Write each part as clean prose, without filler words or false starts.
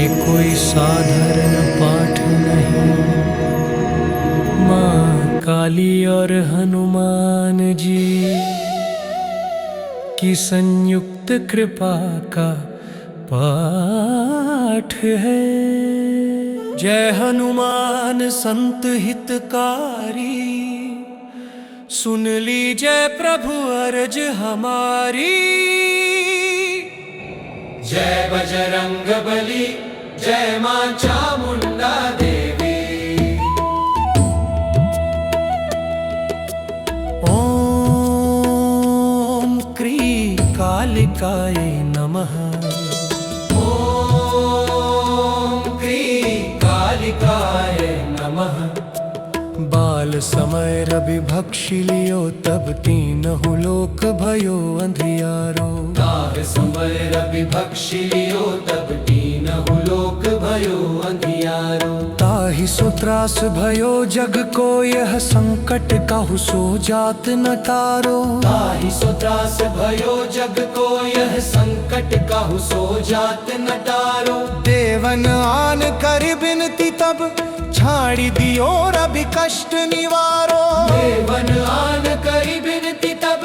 ये कोई साधारण पाठ नहीं। माँ काली और हनुमान जी की संयुक्त कृपा का पाठ है। जय हनुमान संत हितकारी, सुन लीजिए प्रभु अर्ज हमारी। जय बजरंग बली, जय मां चामुंडा देवी। ओम क्री कालिकाय नमः। ओम क्री कालिकाय नमः। बाल समय रवि भक्षि लियो, तब तीनहु लोक भयो अंधियारो। बाल समय रवि भक्षि लियो, तब तीनहु लोक भयो अंधियारो। ताहि सो त्रास भयो जग को, यह संकट काहू सो जात न तारो। ताहि सो त्रास भयो जग को, यह संकट काहू सो जात न तारो। देवन आन कर बिनती तब, छाड़ी दियो रवि कष्ट निवारो। देवन आन करी बिनती तब,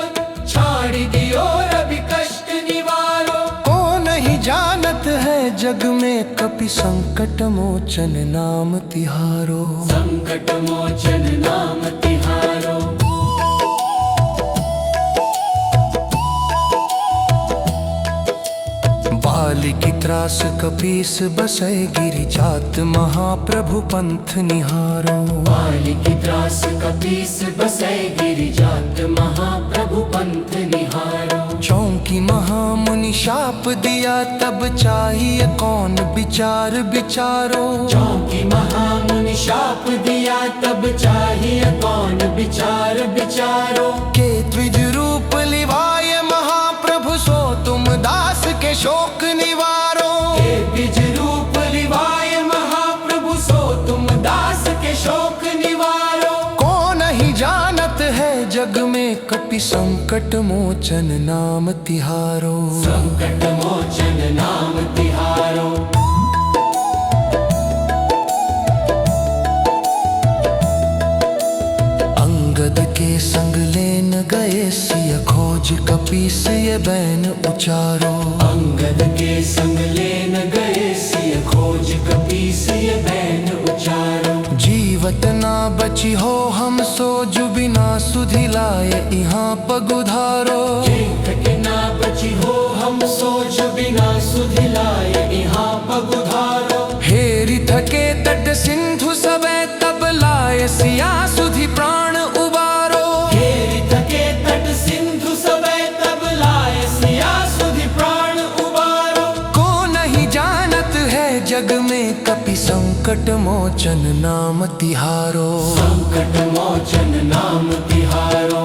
छाड़ी दियो रवि कष्ट निवारो। को नहीं जानत है जग में, कपि संकट मोचन नाम तिहारो। संकट मोचन नाम तिहारो। बाली की त्रास कपीस बसै, गिरि जात महाप्रभु पंथ निहारो। बाली की त्रास कपीस बसै, गिरि जात महाप्रभु पंथ निहारो। चौंकी महामुनि शाप दिया, तब चाहिए कौन विचार विचारो। चौंकी महामुनि शाप दिया, तब चाहिए कौन विचार विचारो। के द्विज रूप लिवाय महाप्रभु, सो तुम दास के शोक निवारो। के द्विज रूप लिवाय महाप्रभु, सो तुम दास के शोक निवारो। को नहीं जानत है जग में, कपि संकट मोचन नाम तिहारो। संकट मोचन नाम तिहारो। अंगद के संग लेन गए, सिय खोज कपीस ये बैन उचारो। अंगद के संग लेन गए, सिय खोज कपीस ये बैन उचारो। जीवत ना बची हो हम सो, जो बिना सुधि लाए यहाँ पगुधारो। जीवत ना बची हो हम सो, जो बिना सुधि लाए यहाँ पगुधारो। हेरि थके तट सिंधु सबे, तब लाए सिया सुधि प्राण उबारो। हेरि थके तट सिंधु सबे, तब लाए सिया सुधि प्राण उबारो। को नहीं जानत है जग में, कपि संकट मोचन नाम तिहारो। संकट मोचन नाम तिहारो।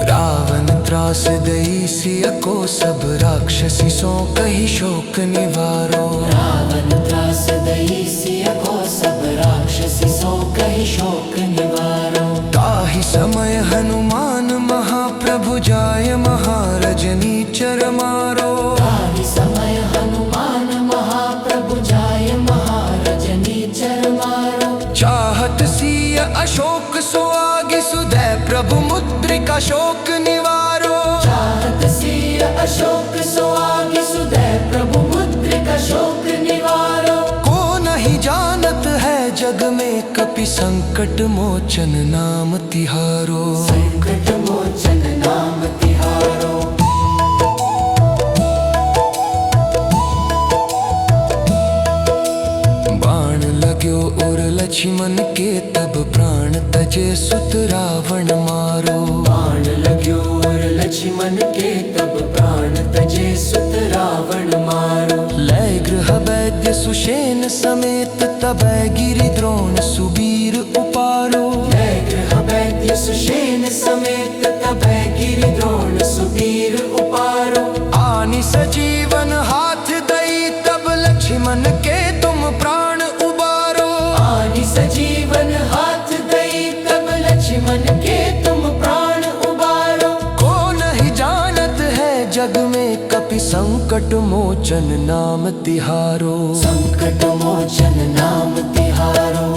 रावण त्रास दई सिय को, सब राक्षसी सो कही शोक निवारो। रावण त्रास दई सिय को, सब राक्षसी सो कही शोक निवारो। ताहि समय हनुमान महाप्रभु, जाय महारजनी चर मारो। ताहि समय हनुमान महाप्रभु, जाय महारजनी चर मारो। चाहत सिय अशोक सो आगे, सुदय प्रभु मुद्रिका शोक निवारो। चाहत सिय अशोक सो आगे, सुदय प्रभु मुद्रिका शोक निवारो। को नहीं जानत है जग में, कपि संकट मोचन नाम तिहारो। संकट मोचन नाम तिहारो। बाण लाग्यो और लक्ष्मण के, तब प्राण तजे सुत रावण मारो। बाण लाग्यो और लक्ष्मण के, तब प्राण तजे सुत रावण मारो। लय गृह वैद्य सुषेण समेत, तब गिरि द्रोण सुबीर उपारो। लय गृह वैद्य सुषेण समेत, तब गिरि द्रोण सुबीर उपारो। आनि सजीवन हाथ दई, तब लक्ष्मण के तुम प्राण उबारो। आनि सजीवन हाथ दई, तब लक्ष्मण के तुम प्राण उबारो। को नहीं जान संकट मोचन नाम तिहारो, संकट मोचन नाम तिहारो।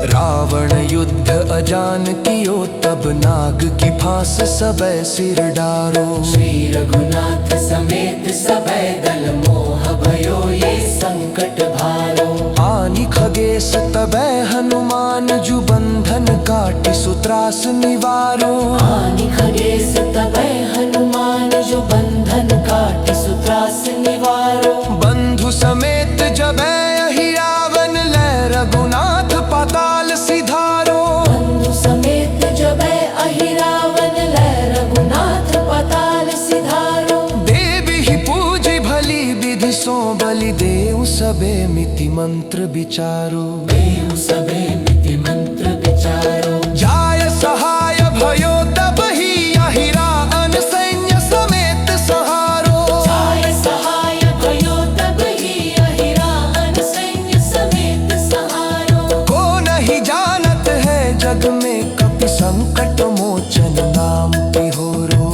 रावण युद्ध अजान कियो, तब नाग की फांस सबे सिर डारो। श्री रघुनाथ समेत सबे दल, मोह भयो ये संकट भारो। आनि खगेश तबे हनुमान, जु बंधन काटि सुत्रास निवारो। आनि खगेश तबे हनुमान, जो बंधन काटि सुत्रास निवारो। बंधु समेत जबे अहि रावण, लै रघुनाथ पाताल सिधारो। बंधु समेत जबे अहि रावण, लै रघुनाथ पाताल सिधारो। देवी ही पूजी भली विधि सो, बलि देउ सबे मिति मंत्र विचारो। देउ सबे मिति मंत्र विचारो। जाय सहाय भयो तब ही, अहि रावण सैन्य समेत सहारो। जाय सहाय भयो तब ही, अहि रावण सैन्य समेत सहारो। को नहीं जानत है जग में, कपि संकट मोचन नाम तिहोरो।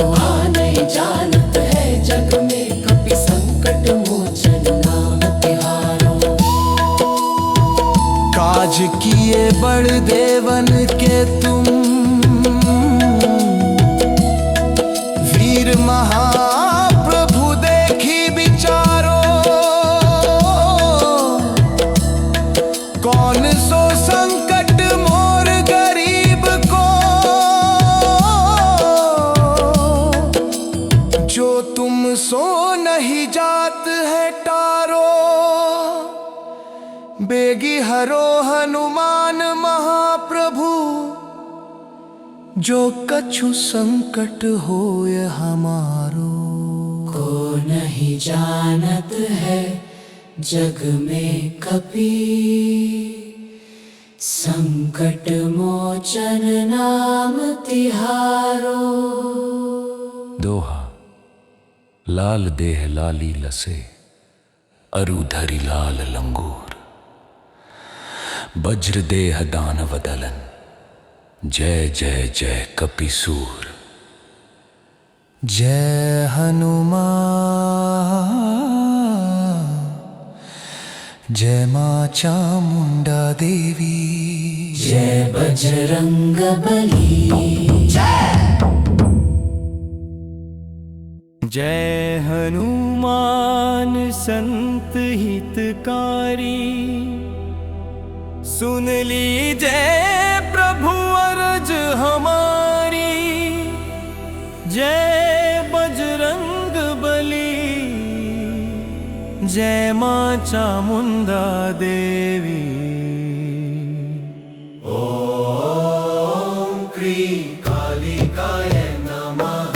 नहीं जानत है जग में, कपि संकट मोचन नाम तिहारो। काज किए बड़ देवन के तुम, वीर महाप्रभु देखी विचारो। कौन सो संकट मोर गरीब को, जो तुम सो नहीं जात है टारो। बेगी हरो हनुमान महाप्रभु, जो कछु संकट होय हमारो। को नहीं जानत है जग में कपि, संकट मोचन नाम तिहारो। दोहा। लाल देह लाली लसे, अरु धरि लाल लंगूर। वज्र देह दानव दलन, जय जय जय कपिसूर। जय हनुमान, जय मां चामुंडा देवी। जय बजरंग बली। जय हनुमान संत हितकारी, सुन लीजय प्रभु अरज हमारी। जय बजरंग बली, जय मां चामुंडा देवी। ओम क्रीं कालिकाय नमः।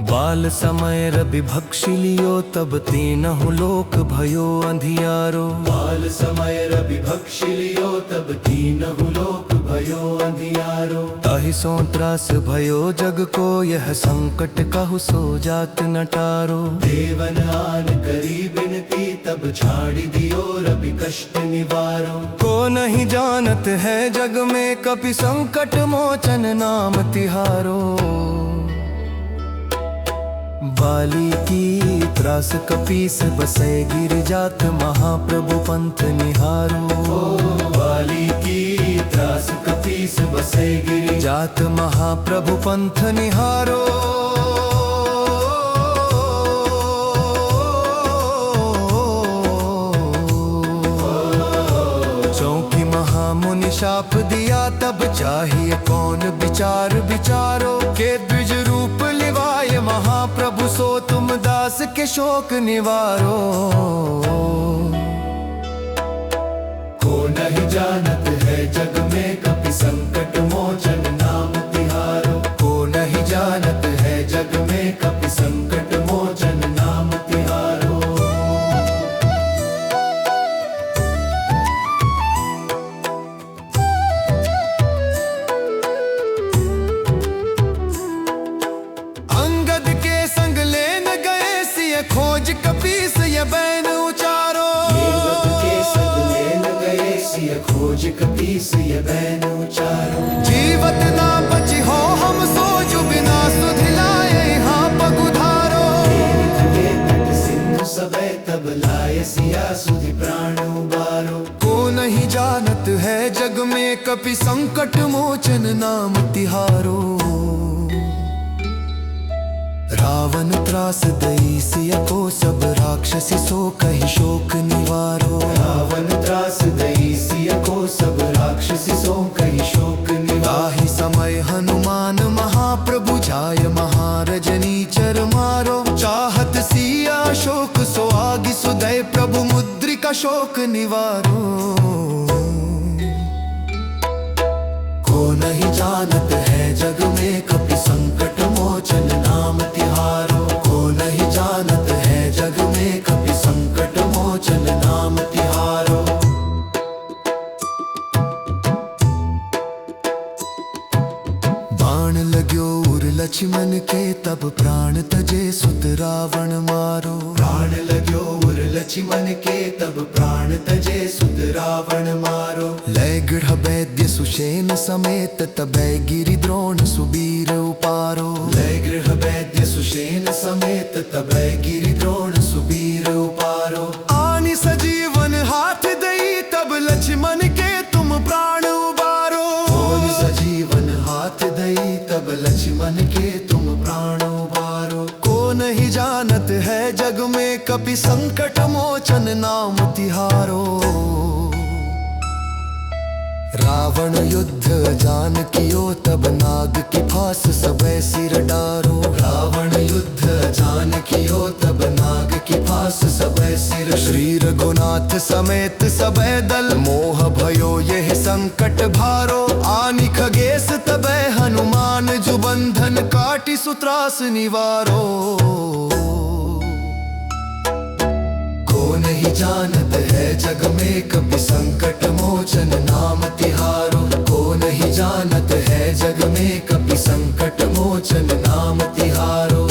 बाल समय रवि भक्षि लियो, तब तीनहु लोक भयो अंधियारो। बाल समय रवि भक्षि लियो, तब तीनहु लोक भयो अंधियारो। ताहि सो त्रास भयो जग को, यह संकट कहु सो जात न टारो। देवन आन करी बिनती, तब छाड़ी दियो रवि कष्ट निवारो। को नहीं जानत है जग में, कपि संकट मोचन नाम तिहारो। बाली की त्रास कपीस, बसे गिर जात महाप्रभु पंथ निहारो। बाली की त्रास कपीस, बसे गिर जात महाप्रभु पंथ निहारो। चौकी महामुनि शाप दिया, तब चाहिए कौन विचार विचारो। के द्विज रूप लिवाय महाप्रभु, सो तुम दास के शोक निवारो। को नहीं जानत है जग में, कपि संकट मोचन नाम तिहारो। को नहीं जानत है जग में, कपि संकट मोचन नाम तिहारो। अंगद के संग लेन गए, सिय खोज कपीस ये बैन उचारो। अंगद के संग लेन खोज कपीस ये बैन उचारो। जीवत ना बची हो हम सो जो बिना सुधिलाए यहाँ पगुधारो। थके तट सिंधु सबे तब लाए सिया सुधि प्राण उबारो। को नहीं जानत है जग में कपि संकट मोचन नाम तिहारो। रावण त्रास दई सिया को सब राक्षसी सो कही शोक निवारो। रावण त्रास दई सिया को सब राक्षसी सो कही शोक निवारो। ताहि समय हनुमान महाप्रभु जाय महारजनी चर मारो। चाहत सिया शोक सो आगि सुदय प्रभु मुद्रिका शोक निवारो। को नहीं जानत है जग में कपि संकट मोचन नाम तिहारो। को नहीं जानत है जग में कपि संकट मोचन नाम तिहारो। बाण लाग्यो उर लक्ष्मण के तब प्राण तजे सुत रावण मारो। प्राण लाग्यो उर लक्ष्मण के तब प्राण तजे सुत रावण मारो। लय गृह वैद्य सुषेण समेत तबै गिरि द्रोण सुबीर उपारो। लय गृह वैद्य सुषेण समेत तबै गिरि द्रोण सुबीर उपारो। आनि सजीवन हाथ दई तब लक्ष्मण के तुम प्राण उबारो। और सजीवन हाथ दई तब लक्ष्मण के तुम प्राण उबारो। को नहीं जानत है जग में कपि संकट मोचन नाम तिहारो। रावण युद्ध जान कियो तब नाग की फांस सबे सिर डारो। रावण युद्ध जान कियो तब नाग की फांस सबे सिर। श्री रघुनाथ समेत सबे दल मोह भयो यह संकट भारो। आनि खगेश तबे हनुमान जो बंधन काटी सुत्रास निवारो। को नहीं जानत है जग में कपि संकट मोचन नाम तिहारो। को नहीं जानत है जग में कपि संकट मोचन नाम तिहारो।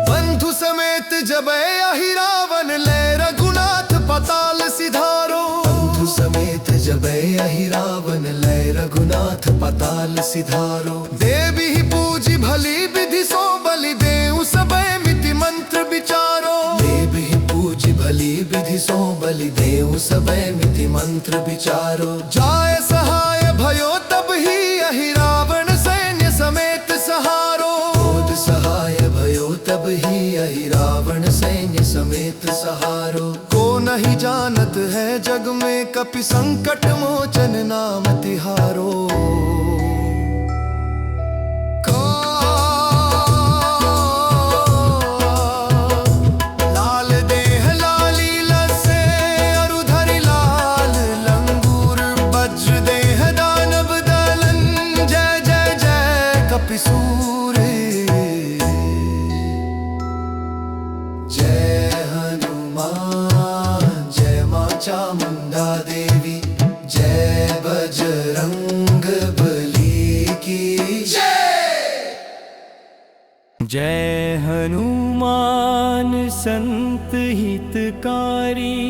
बंधु समेत जबै अहि रावण ले रघुनाथ पताल सिधारो। बंधु समेत जबै अहि रावण लय रघुनाथ पताल सिधारो। देवी ही पूजी भली विधि सो बलि देऊ सबे मिति मंत्र विचारो। देव ही पूज भली विधि सो बलि देऊ सबे मिति मंत्र विचारो। जाय सहाय भयो तब ही अहि रावण सैन्य समेत सहारो। क्रोध सहाय भयो तब ही अहि रावण सैन्य समेत सहारो। को नहीं जानत है जग में कपि संकट मोचन नाम तिहारो। लाल देह लाली लसे अरुधरि लाल लंगूर। वज्र देह दानव दलन जय जय जय कपिसूरे। जय हनुमान जय मां चामुंडा देवी। जय बजरंग बली की जय। जय हनुमान संत हितकारी।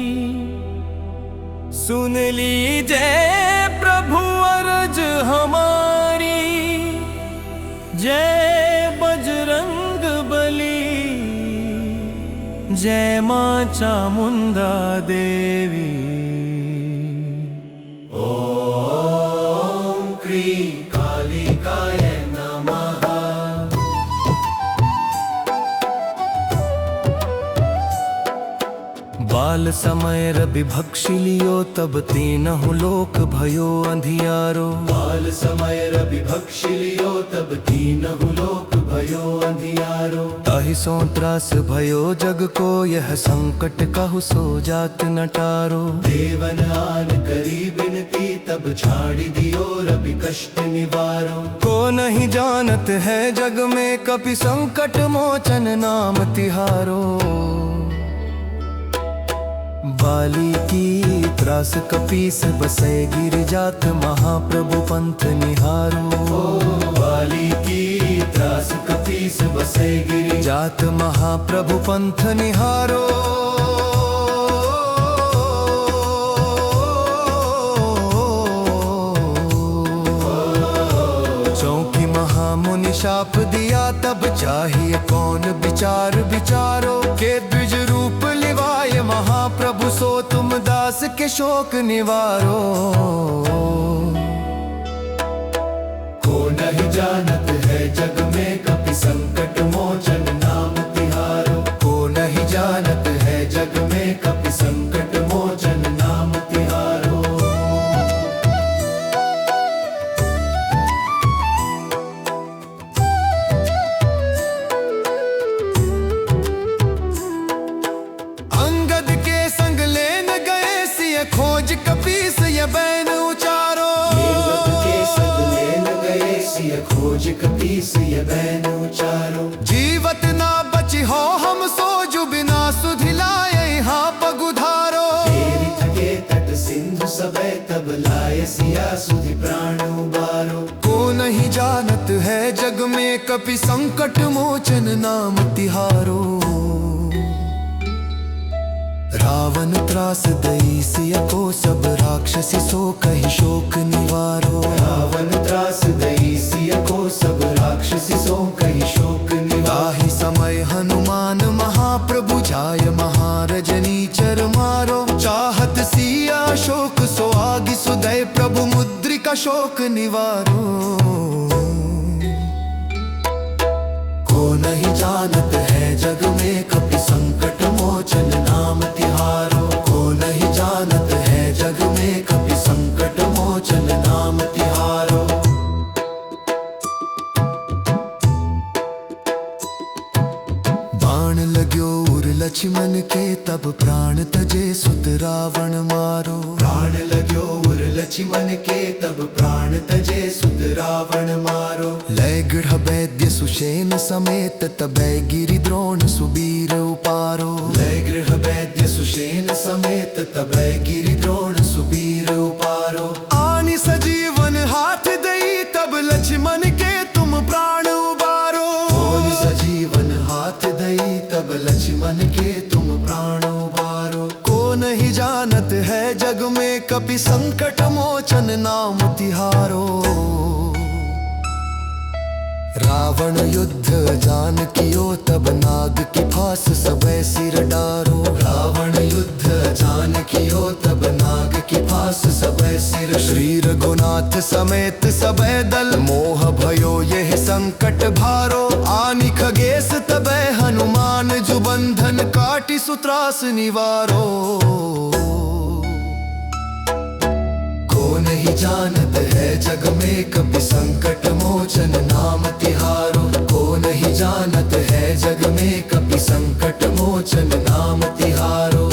सुन लीजय प्रभु अरज हमारी। जय बजरंग बली जय मां चामुंडा देवी। ओम क्रीं कालिकाय नमः। बाल समय रवि भक्षि लियो तब तीनहु लोक भयो अंधियारो। बाल समय रवि भक्षि लियो तब तीनहु लोक भयो अंधियारो। ताहि सो त्रास भयो जग को यह संकट कहु सो जात नटारो। देवन आन करी बिनती तब छाड़ी दियो रवि कष्ट निवारो। को नहीं जानत है जग में कपि संकट मोचन नाम तिहारो। बाली की त्रास कपीस बसे गिर जात महाप्रभु पंथ निहारो। बाली की व्यास कपीस बसे गिरि। जात महाप्रभु पंथ निहारो, चौंकी महामुनि शाप दिया तब चाहिए कौन विचार विचारो। के द्विज रूप लिवाए महाप्रभु सो तुम दास के शोक निवारो। को नहीं जानत है जग में कपि संकट मोचन नाम तिहारो। को नहीं जानत है जग में कपि संकट मोचन नाम तिहारो। अंगद के संग लेन गए सिय खोज कपीस ये बैन उचारो। के संग लेन गए सिय खोज कपीस ये बैन उचारो। जीवत ना बची हो हम सोजु बिना सुधिलाए यहाँ पगुधारो। तेरी थके तट सिंधु सबे तब लाए सिया सुधि प्राण उबारो। को नहीं जानत है जग में कपि संकट मोचन नाम तिहारो। रावण त्रास दई सिय को सब राक्षसी सो कहि शोक निवारो। रावण त्रास दई सिय को सब राक्षसी सो कहि शोक निवारो। ताहि समय हनुमान महाप्रभु जाय महारजनी चर मारो। चाहत सिया शोक सो आगि सुदय प्रभु मुद्रिका शोक निवारो। को नहीं जानत है जग में कपि संकट मोचन नाम तिहारो। को नहीं जानत है जग में कपि संकट मोचन नाम तिहारो। बाण लाग्यो उर लक्ष्मण के तब प्राण तजे सुत रावण मारो। प्राण लाग्यो उर लक्ष्मण के तब प्राण तजे सुत रावण मारो। लय गृह वैद्य सुषेण समेत तबै गिरि द्रोण सुबीर उपारो। लय गृह वैद्य सुषेण समेत तबै गिरि द्रोण सुबीर उपारो। आनि सजीवन हाथ दई तब लक्ष्मण के तुम प्राण उबारो। कौन सजीवन हाथ दई तब लक्ष्मण के तुम प्राण उबारो। को नहीं जानत है जग में कपि संकट मोचन नाम तिहारो। रावण युद्ध जान कियो तब नाग की फांस सबे सिर डारो। रावण युद्ध जान कियो तब नाग की फांस सबे सिर। श्री रघुनाथ समेत सबे दल मोह भयो यह संकट भारो। आनि खगेश तबे हनुमान जो बंधन काटी सुत्रास निवारो। को नहीं जानत है जग में कपि संकट मोचन नाम तिहारो। को नहीं जानत है जग में कपि संकट मोचन नाम तिहारो।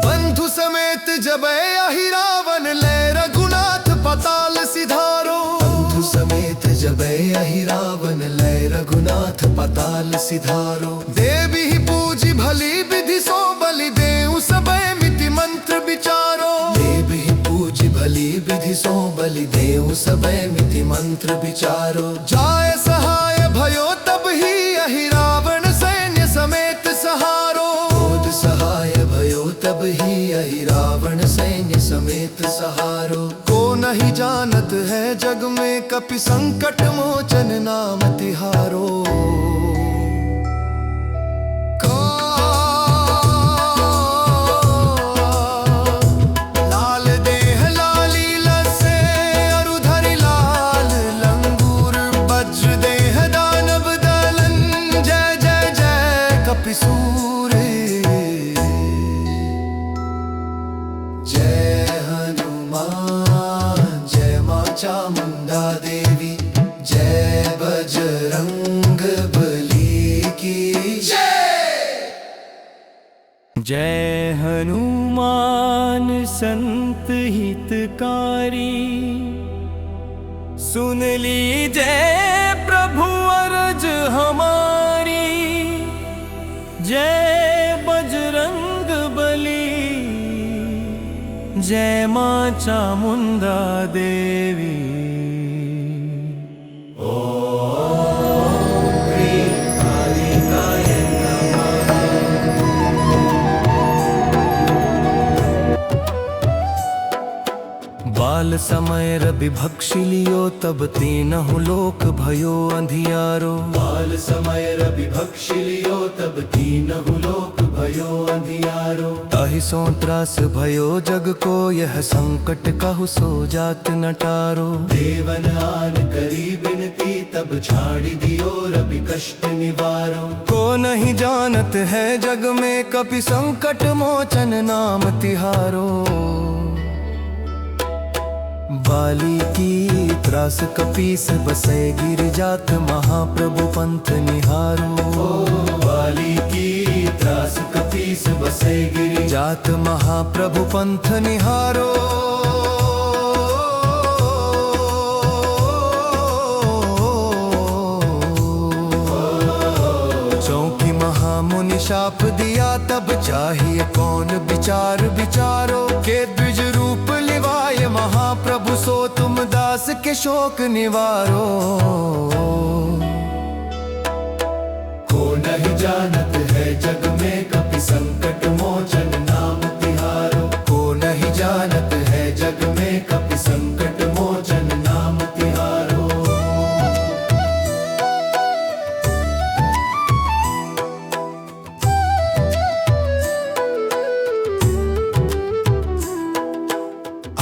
बंधु समेत जबै अहि रावण लय रघुनाथ पताल सिधारो। बंधु समेत जबै अहि रावण लय रघुनाथ पताल सिधारो। देवी ही पूजी भली विधि सो बलि देऊ सबे मिति मंत्र विचारो। देव ही पूज भली विधि सो बलि देऊ सबे मिति मंत्र विचारो। जाय सहाय भयो तब ही अहि रावण सैन्य समेत सहारो। क्रोध सहाय भयो तब ही अहि रावण सैन्य समेत सहारो। को नहीं जानत है जग में कपि संकट मोचन नाम तिहारो। लाल देह लाली लसे अरुधरि लाल लंगूर। वज्र देह दानव दलन जय जय जय कपिसूर। जय हनुमान जय मां चामुंडा देवी। जय बजरंग बली की जय। जय हनुमान संत हितकारी। सुन लीजय प्रभु अरज हमारी। जय बजरंग जय मां चामुंडा देवी। बाल समय रवि भक्षी लियो तब तीनहु लोक भयो अंधियारो। बाल समय रवि भक्षी लियो तब तीनहु लोक भयो अंधियारो। ताहि सो त्रास भयो जग को यह संकट कहु सो जात नटारो। देवन आन करी बिनती तब छाड़ी दियो रवि कष्ट निवारो। को नहीं जानत है जग में कपि संकट मोचन नाम तिहारो। बाली की त्रास कपीस बसे गिर जात महाप्रभु पंथ निहारो। बाली की त्रास कपीस बसे गिरि जात महाप्रभु पंथ निहारो। चौकी महामुनि शाप दिया तब चाहिए कौन विचार विचारो। के द्विज रूप लिवाए महाप्रभु सो तुम दास के शोक निवारो। को नहीं जानत है जग में कपि संकट मोचन नाम तिहारो। को नहीं जानत है जग में कपि संकट मोचन नाम तिहारो।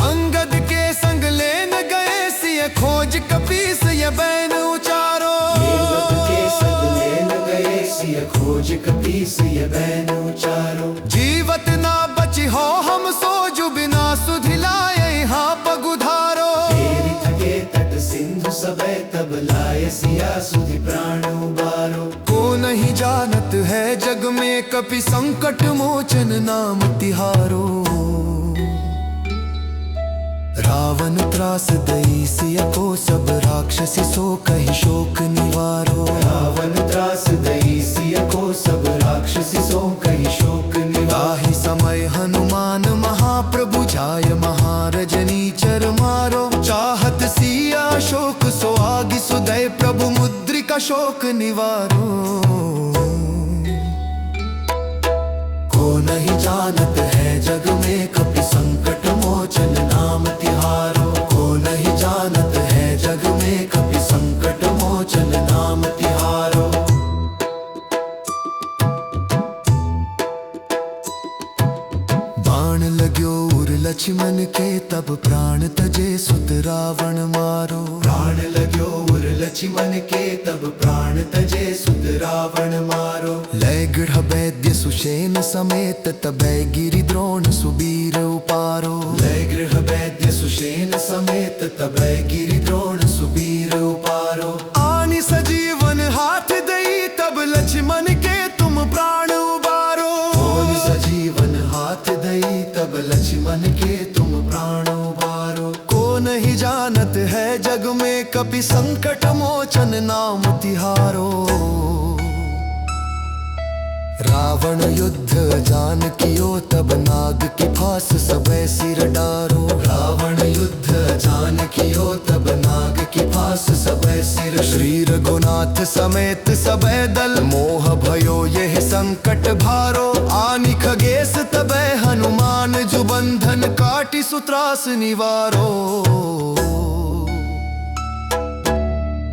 अंगद के संग लेन गए सिय खोज कपीस ये बैन उचारो। के संग लेन गए सिय खोज कपीस ये बैन उचारो। जीवत ना बची हो हम सो जो बिना सुधिलाए यहाँ पगुधारो। तेरी थके तट सिंधु सबे तब लाए सिया सुधि प्राण उबारो। को नहीं जानत है जग में कपि संकट मोचन नाम तिहारो। रावण त्रास दई सिय को सब राक्षसी सो कहि शोक निवारो। रावण त्रास दई सिय को सब राक्षसी सो कहि शोक निवारो। ताहि समय हनुमान महाप्रभु जाय महारजनी चर मारो। चाहत सिया शोक सो आगि सुदय प्रभु मुद्रिका शोक निवारो। को नहीं जानत है जग में कपि संकट मोचन नाम तिहारो। को नहीं जानत है जग में कपि संकट मोचन नाम तिहारो। बाण लाग्यो उर लक्ष्मण के तब प्राण तजे सुत रावण मारो। प्राण लाग्यो उर लक्ष्मण के तब प्राण तजे सुत रावण मारो। लय गृह वैद्य सुषेण समेत तबै गिरि द्रोण सुबीर उपारो। लय गृह वैद्य सुषेण समेत तबै गिरि द्रोण सुबीर उपारो। आनि सजीवन हाथ दई तब लक्ष्मण के तुम प्राण उबारो। कौन सजीवन हाथ दई तब लक्ष्मण के तुम प्राण उबारो। को नहीं जानत है जग में कपि संकट मोचन नाम तिहारो। रावण युद्ध जान कियो तब नाग की फांस सबे सिर डारो। रावण युद्ध जान कियो तब नाग की फांस सबे सिर। श्री रघुनाथ समेत सबे दल मोह भयो यह संकट भारो। आनि खगेश तबे हनुमान जो बंधन काटी सुत्रास निवारो।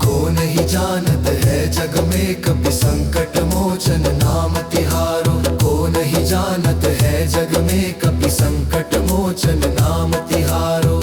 को नहीं जानत है जग में कपि संकट मोचन नाम तिहारो। को नहीं जानत है जग में कपि संकट मोचन नाम तिहारो।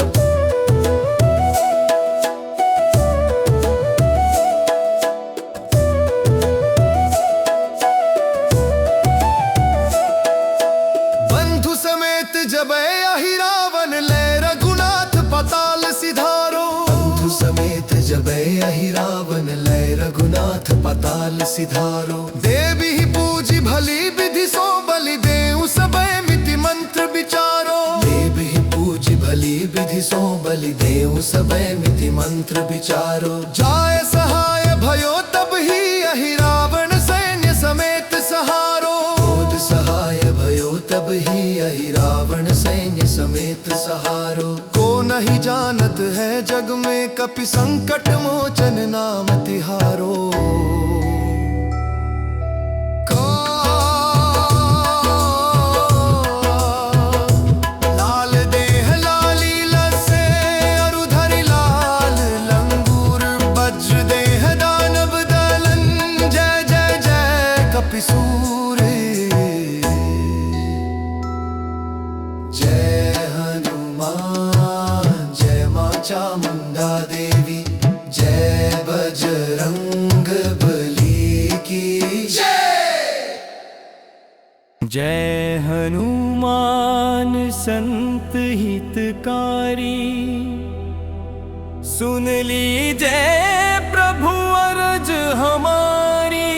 बंधु समेत जबै अहि रावण ले रघुनाथ पताल सिधारो। बंधु समेत जबै अहि रावण लय रघुनाथ पताल सिधारो। देवी ही पूजी भली विधि सो बलि देऊ सबे मिति मंत्र विचारो। देव ही पूज भली विधि सो बलि देऊ सबे मिति मंत्र विचारो। जाय सहाय भयो तब ही अहि रावण सैन्य समेत सहारो। क्रोध सहाय भयो तब ही अहि रावण सैन्य समेत नहीं जानत है जग में कपि संकट मोचन नाम तिहारो। जय हनुमान जय मां चामुंडा देवी, जय बजरंग बली की जय। जय हनुमान संत हितकारी, सुन लीजिए प्रभु अर्ज हमारी।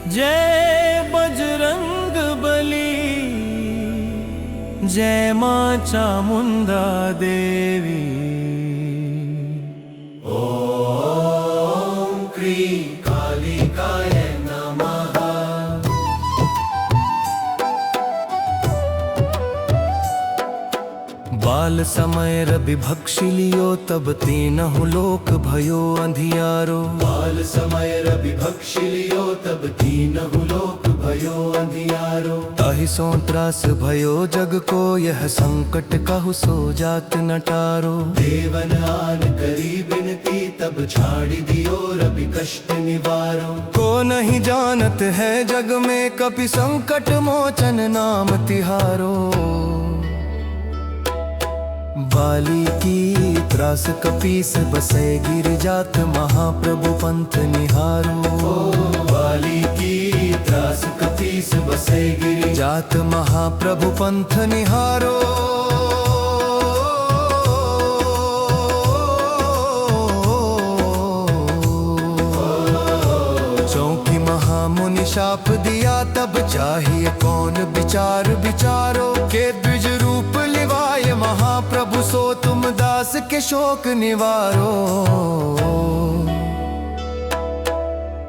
जय बजरंग बली, जय मां चामुंडा देवी। ओम क्रीं कालिकाय नमः। बाल समय रवि भक्षि लियो तब तीनहु लोक भयो अंधियारो। बाल समय रवि भक्षि लियो तब तीनहु लोक भयो अंधियारो। ताहि सो त्रास भयो जग को, यह संकट कहु सो जात न टारो। देवन आन करी बिनती तब छाड़ी दियो रवि कष्ट निवारो। को नहीं जानत है जग में कपि संकट मोचन नाम तिहारो। बाली की त्रास कपीस बसे गिर जात, महाप्रभु पंथ निहारो। बाली की त्रास कपीस बसे गिर जात, महाप्रभु पंथ निहारो। चौकी महामुनि शाप दिया तब चाहिए कौन विचार विचारो। के द्विज रूप लिवाए महाप्रभु, सो तुम दास के शोक निवारो।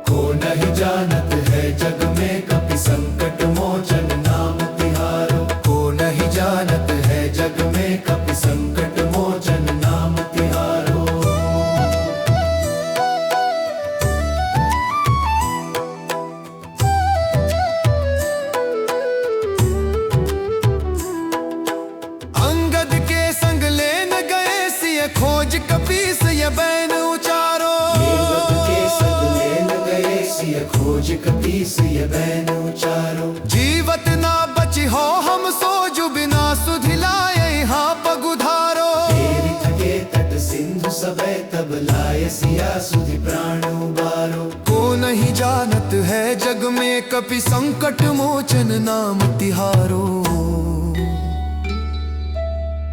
को नहीं जानत है जग में कपि संकट मोचन नाम तिहारो। को नहीं जानत है जग में कपि संकट मोचन नाम तिहारो। अंगद के संग लेन गए सिय खोज कपीस ये बैन उचारो। खोज कपीस ये बैन उचारो। जीवत ना बची हो हम सोजु, बिना सुधिलाए यहाँ पगुधारो। तेरी थके तट सिंधु सबे तब लाए सिया सुधि प्राण उबारो। को नहीं जानत है जग में कपि संकट मोचन नाम तिहारो।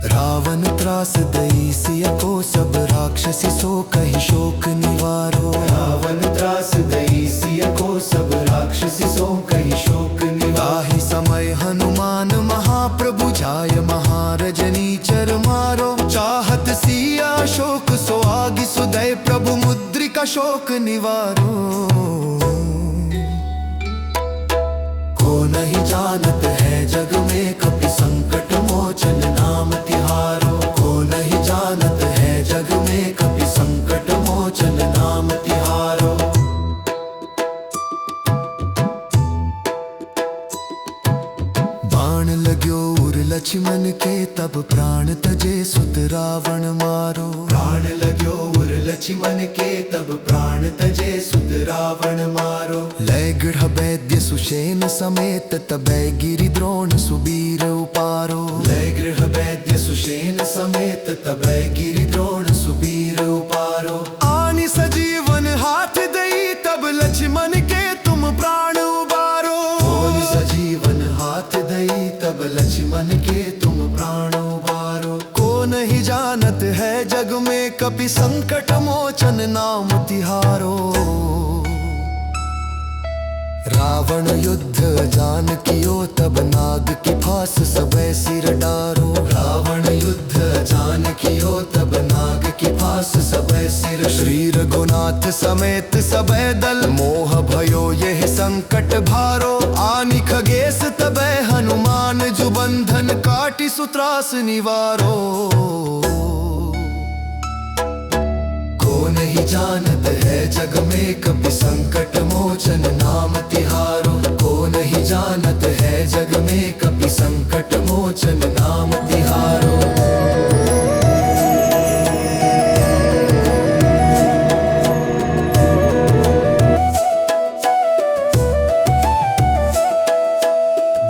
रावण त्रास दई सिय को, सब राक्षसी सो कहि शोक निवारो। रावण त्रास दई सिय को, सब राक्षसी सो कहि शोक निवारो। ताहि समय हनुमान महाप्रभु, जाय महारजनी चर मारो। चाहत सिया शोक सो आगि, सुदय प्रभु मुद्रिका शोक निवारो। को नहीं जानत है जग में कपि संकट मोचन नाम तिहारो। को नहीं जानत है जग में कपि संकट मोचन नाम तिहारो। बाण लाग्यो उर लक्ष्मण के, तब प्राण तजे सुत रावण मारो। प्राण लाग्यो उर लक्ष्मण के, तब प्राण तजे सुत रावण मारो। लय गृह वैद्य सुषेण समेत, तबै गिरि द्रोण सुबीर उपारो। लय गृह वैद्य सुषेण समेत, तबै गिरि द्रोण सुबीर उपारो। आनि सजीवन हाथ दई, तब लक्ष्मण के तुम प्राण उबारो। कौन सजीवन हाथ दई, तब लक्ष्मण के तुम प्राण उबारो। को नहीं जानत है जग में कपि संकट मोचन नाम तिहारो। रावण युद्ध जान कियो, तब नाग की फांस सबे सिर डारो। रावण युद्ध जान कियो, तब नाग की फांस सबे सिर। श्री रघुनाथ समेत सबे दल, मोह भयो यह संकट भारो। आनि खगेश तबै हनुमान हनुमान जो बंधन काटी सुत्रास निवारो। को नहीं जानत है जग में कपि संकट मोचन नाम तिहारो। को नहीं जानत है जग में कपि संकट मोचन नाम तिहारो।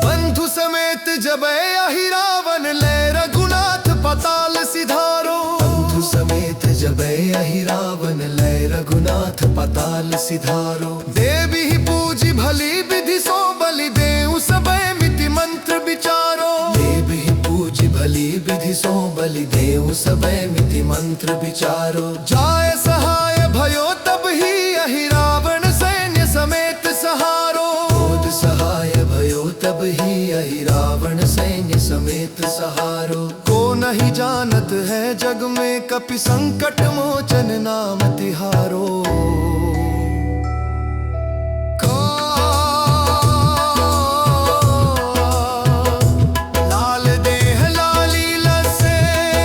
बंधु समेत जब अहि रावण ले रघुनाथ पताल सिधारो। बंधु समेत जब अहि रावण ले रघुनाथ पताल सिधारो। देवी ही पूजी भली विधि सो बलि देउ सबय मिति मंत्र विचारो। देवी ही पूजी भली विधि सो बलि देउ सबय मिति मंत्र विचारो। जाय सहाय भयो तब ही अहि रावण सैन्य समेत सहारो। क्रोध सहाय भयो तब ही अहि रावण सैन्य समेत सहारो। को नहीं जानत है जग में कपि संकट मोचन नाम तिहारो। लाल देह लाली लसे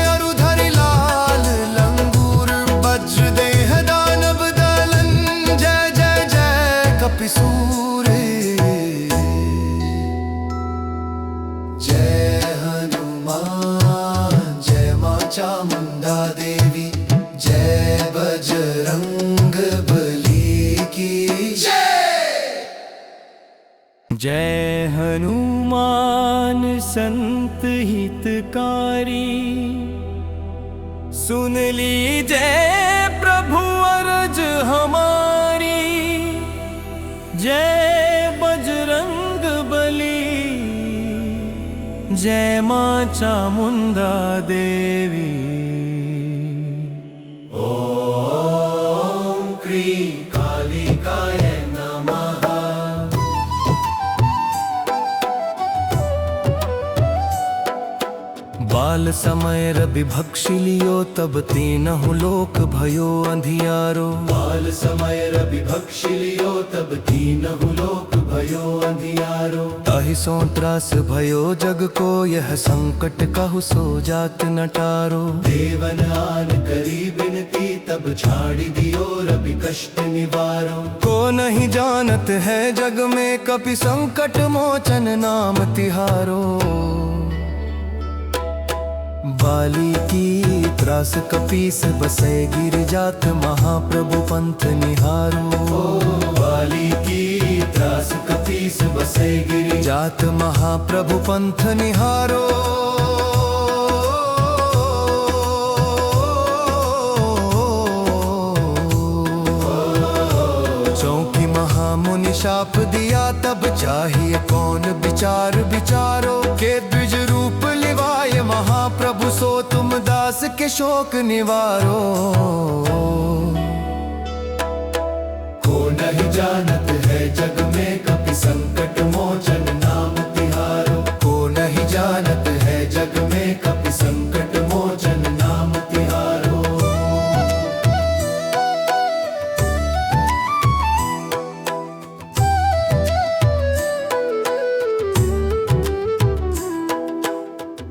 अरुधरि लाल लंगूर। वज्र देह दानव दलन जय जय जय कपिसूर। जय हनुमान जय मां चामुंडा देवी। जय बजरंग बली की जय। जय हनुमान संत हितकारी। सुन लीजय प्रभु अरज हमारी। जय बजरंग बली। जय मां चामुंडा देवी। ओम क्रीं कालिकाय नमः। बाल समय रवि भक्षि लियो तब तीनहु लोक भयो अंधियारो। बाल समय रवि भक्षि लियो तब तीनहु लोक भयो अंधियारो। ताहि सो त्रास भयो जग को यह संकट कहु सो जात नटारो। देवन आन करी बिनती तब छाड़ी दियो रवि कष्ट निवारो। को नहीं जानत है जग में कपि संकट मोचन नाम तिहारो। बाली की त्रास कपीस बसे गिर जात महाप्रभु पंथ निहारो। बाली की त्रास कपीस बसे गिरि जात महाप्रभु पंथ निहारो। चौकी महामुनि शाप दिया तब चाहिए कौन विचार विचारो। के द्विज रूप लिवाय महाप्रभु सो तुम दास के शोक निवारो। को नहीं जानत है जग में कपि संकट मोचन नाम तिहारो। को नहीं जानत है जग में कपि संकट मोचन नाम तिहारो।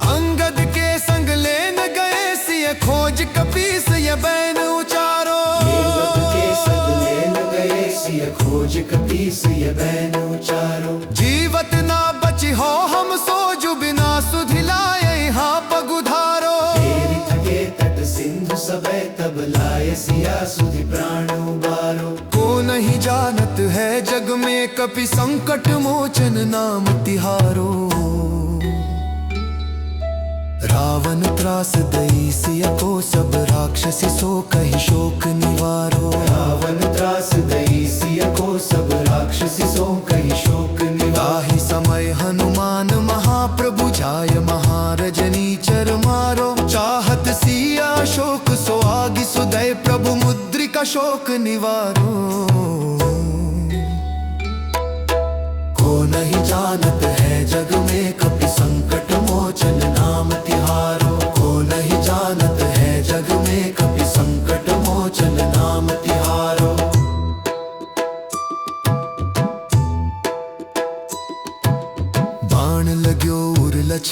अंगद के संग लेन गए सिय खोज कपीस ये बैन उचारो। के संग लेन गए सिय खोज कपीस ये बैन उचारो। जीवत ना बची हो हम सोजु बिना सुधिलाए यहाँ पगुधारो। तेरी थके तट सिंधु सबे तब लाए सिया सुधि प्राण उबारो। को नहीं जानत है जग में कपि संकट मोचन नाम तिहारो। रावण त्रास दई सिय को सब राक्षसी सो कहि शोक निवारो। रावण त्रास दई सिय को सब राक्षसी सो कहि शोक निवारो। ताहि समय हनुमान महाप्रभु जाय महारजनी चर मारो। चाहत सिया शोक सो आगि सुदय प्रभु मुद्रिका शोक निवारो। को नहीं जानत है जग में कपि संकट मोचन नाम तिहारो। को नहीं जानत है जग में कपि संकट मोचन नाम तिहारो। बाण लाग्यो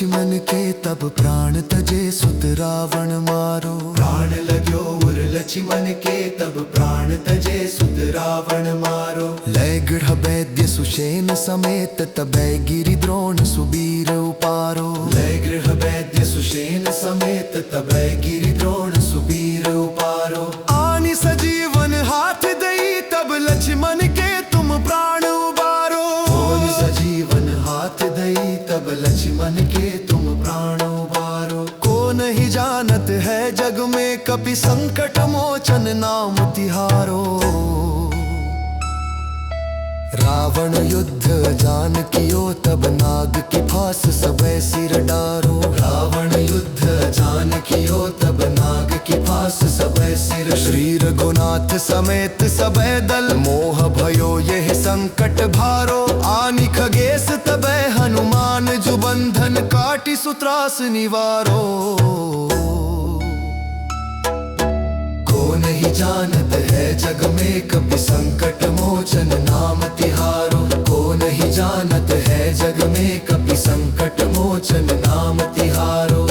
लक्ष्मण के तब प्राण तजे सुत रावण मारो। प्राण लाग्यो उर लक्ष्मण के तब प्राण तजे सुत रावण मारो। लय गृह वैद्य सुषेण समेत तबै गिरि द्रोण सुबीर उपारो। लय गृह वैद्य सुषेण समेत तबै गिरि द्रोण सुबीर उपारो। आनि सजीवन हाथ दई तब लक्ष्मण के तुम प्राण उबारो। कौन सजीवन हाथ दई तब लक्ष्मण के तुम प्राण उबारो। को नहीं जानत है जग में कपि संकट मोचन नाम तिहारो। रावण युद्ध जान कियो तब नाग की फांस सबे सिर डारो। रावण युद्ध जान कियो तब नाग की फांस सबे सिर। श्री रघुनाथ समेत सबे दल मोह भयो यह संकट भारो। आनि खगेश तबे हनुमान जो बंधन काटी सुत्रास निवारो। को नहीं जानत है जग में कभी संकट मोचन नाम तिहारो। को नहीं जानत है जग में कभी संकट मोचन नाम तिहारो।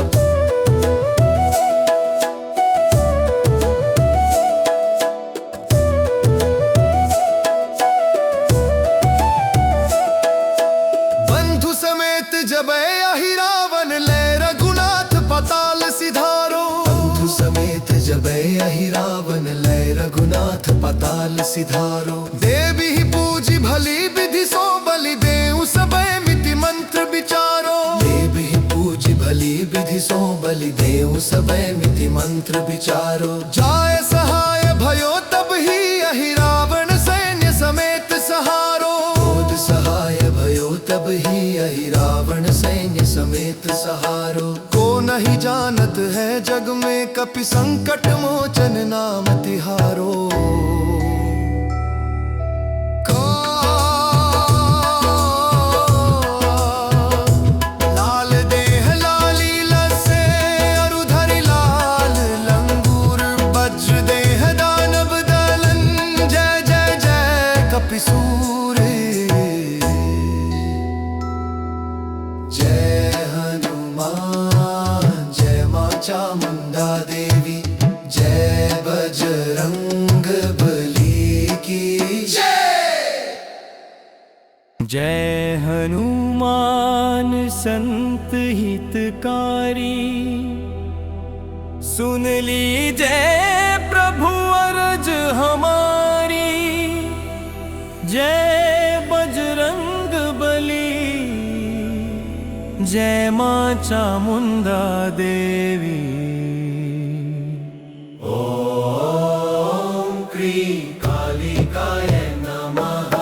बंधु समेत जबै अहि रावण ले रघुनाथ पताल सिधारो। बंधु समेत जबै अहि रावण लय रघुनाथ पताल सिधारो। देवी ही पूजी भली विधि सो बलि देऊ सबे मिति मंत्र विचारो। देव ही पूज भली विधि सो बलि देऊ सबे मिति मंत्र विचारो। जाय सहाय भयो तब ही अहि रावण सैन्य समेत सहारो। क्रोध सहाय भयो तब ही अहि रावण सैन्य समेत सहारो। को नहीं जानत है जग में कपि संकट मोचन नाम तिहारो। लाल देह लाली लसे अरुधरि लाल लंगूर। वज्र देह दानव दलन जय जय जय कपिसूरे। जय हनुमान जय मां चामुंडा देवी। जय बजरंग बली की जय। जय हनुमान संत हितकारी। सुन लीजय प्रभु अरज हमारी। जय बजरंग बली। जय मां चामुंडा देवी। ओम क्रीं कालिकाय नमः।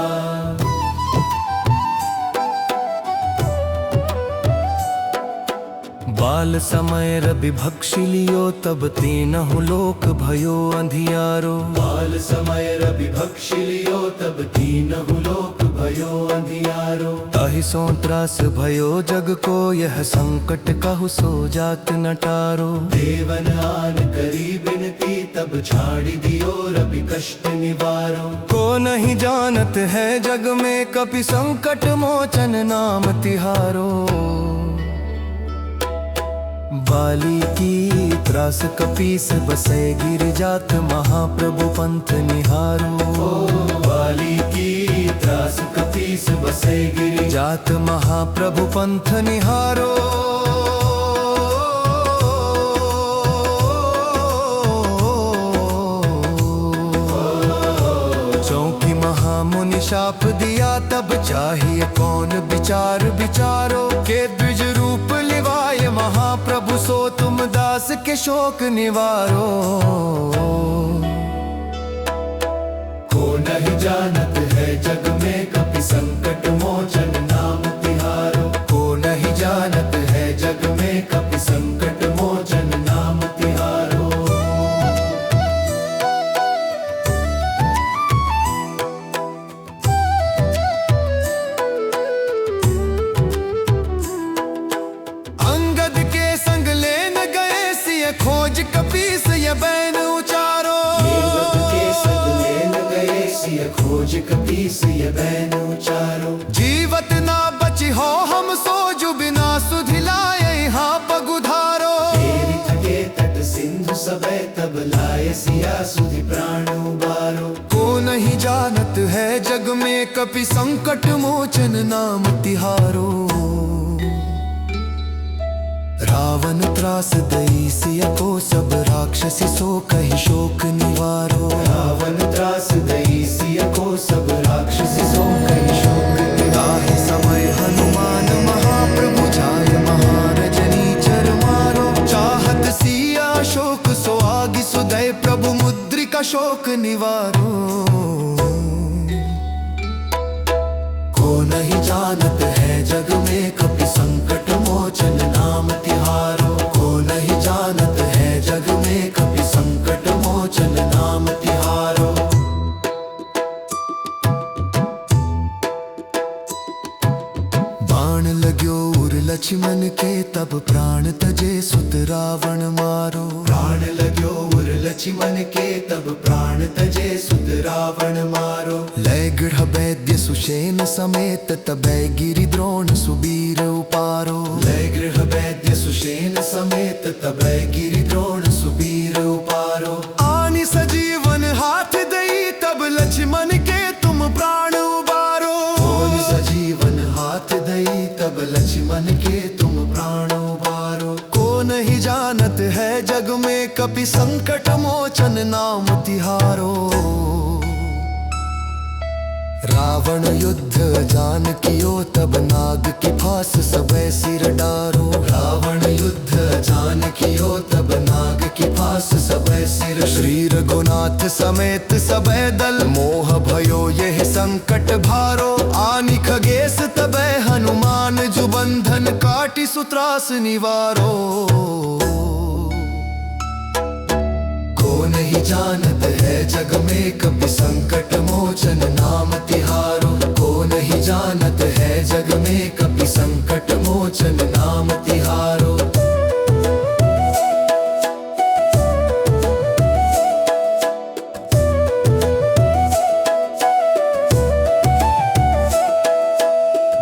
बाल समय रवि भक्षि लियो तब तीनहु लोक भयो अंधियारो। बाल समय रवि भक्षि लियो तब तीनहु लोक भयो अंधियारो। ताहि सो त्रास भयो जग को यह संकट कहु सो जात नटारो। देवन आन करी बिनती तब छाड़ी दियो रवि कष्ट निवारो। को नहीं जानत है जग में कपि संकट मोचन नाम तिहारो। बाली की त्रास कपीस बसे गिर जात महाप्रभु पंथ निहारो। बाली की त्रास कपीस बसे गिरि जात महाप्रभु पंथ निहारो। चौकी महामुनि शाप दिया तब चाहिए कौन विचार विचारो। के द्विज रूप लिवाय महाप्रभु सो तुम दास के शोक निवारो। को नहीं जानत है जग में कपि संकट मोचन नाम तिहारो। को नहीं जानत है जग में कपि संकट मोचन नाम तिहारो। अंगद के संग लेन गए सिय खोज कपीस ये बैन उचारो। के संग लेन गए सिय खोज कपीस ये बैन उचारो। जीवत ना बची हो हम सोजु बिना सुधिलाए तब लाए सिया सुधि प्राण उबारो। को नहीं जानत है जग में कपि संकट मोचन नाम तिहारो। रावण त्रास दई सिया को सब राक्षसी सो कहि शोक निवारो। रावण त्रास दई सिया को सब राक्षसी सो कहि शोक निवारो। समय हनुमान महाप्रभु जाय महारजनी चर मारो। चाहत सिया शोक सो आगि सुदय प्रभु मुद्रिका शोक निवारो। को नहीं जानत है जग में कपि संकट मोचन नाम तिहारो। को नहीं जानत है जग में कपि संकट मोचन नाम तिहारो। बाण लाग्यो उर लक्ष्मण के तब प्राण तजे सुत रावण मारो। प्राण लाग्यो उर लक्ष्मण के तब प्राण तजे सुत रावण मारो। लय गृह वैद्य सुषेण समेत तबै गिरि द्रोण सुबीर उपारो। लय गृह वैद्य सुषेण समेत तबै गिरि द्रोण सुबीर उपारो। आनि सजीवन हाथ दई तब लक्ष्मण के तुम प्राण उबारो। आनि सजीवन हाथ दई तब लक्ष्मण के तुम प्राण उबारो। को नहीं जानत है जग में कपि संकट मोचन नाम तिहारो। रावण युद्ध जान कियो तब नाग की फांस सबे सिर डारो। रावण युद्ध जान कियो तब नाग की फांस सबे सिर। श्री रघुनाथ समेत सबे दल मोह भयो यह संकट भारो। आनि खगेश तबै हनुमान जुबंधन काटि सुत्रास निवारो। को नहीं जानत है जग में कपि संकट मोचन नाम तिहारो। को नहीं जानत है जग में कपि संकट मोचन नाम तिहारो।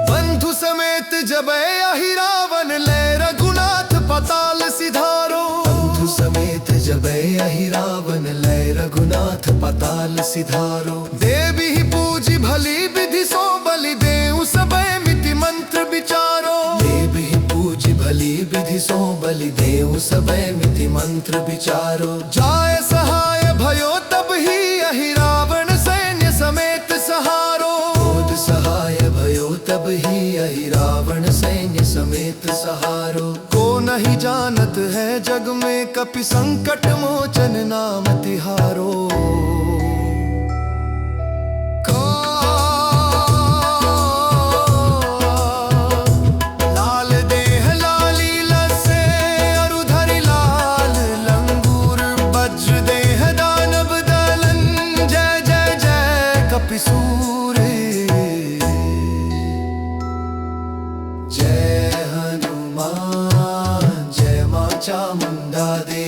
बंधु समेत जबै अहि रावण लय रघुनाथ पताल सिधारो। बंधु समेत जबै अहि रावण लय रघुनाथ पताल सिधारो। देवी ही पूजी भली विधि सो बलि देउ सबे मिति मंत्र विचारो। देव ही पूज भली विधि सो बलि देउ सबे मिति मंत्र विचारो। जाय सहाय भयो तब ही अहि रावण सैन्य समेत सहारो। क्रोध सहाय भयो तब ही अहि रावण सैन्य समेत सहारो। को नहीं जानत है जग में कपि संकट मोचन नाम तिहारो। लाल देह लाली लसे अरुधरि लाल लंगूर। वज्र देह दानव दलन जय जय जय कपिसूर। जय हनुमान जय मां चामुंडा देवी।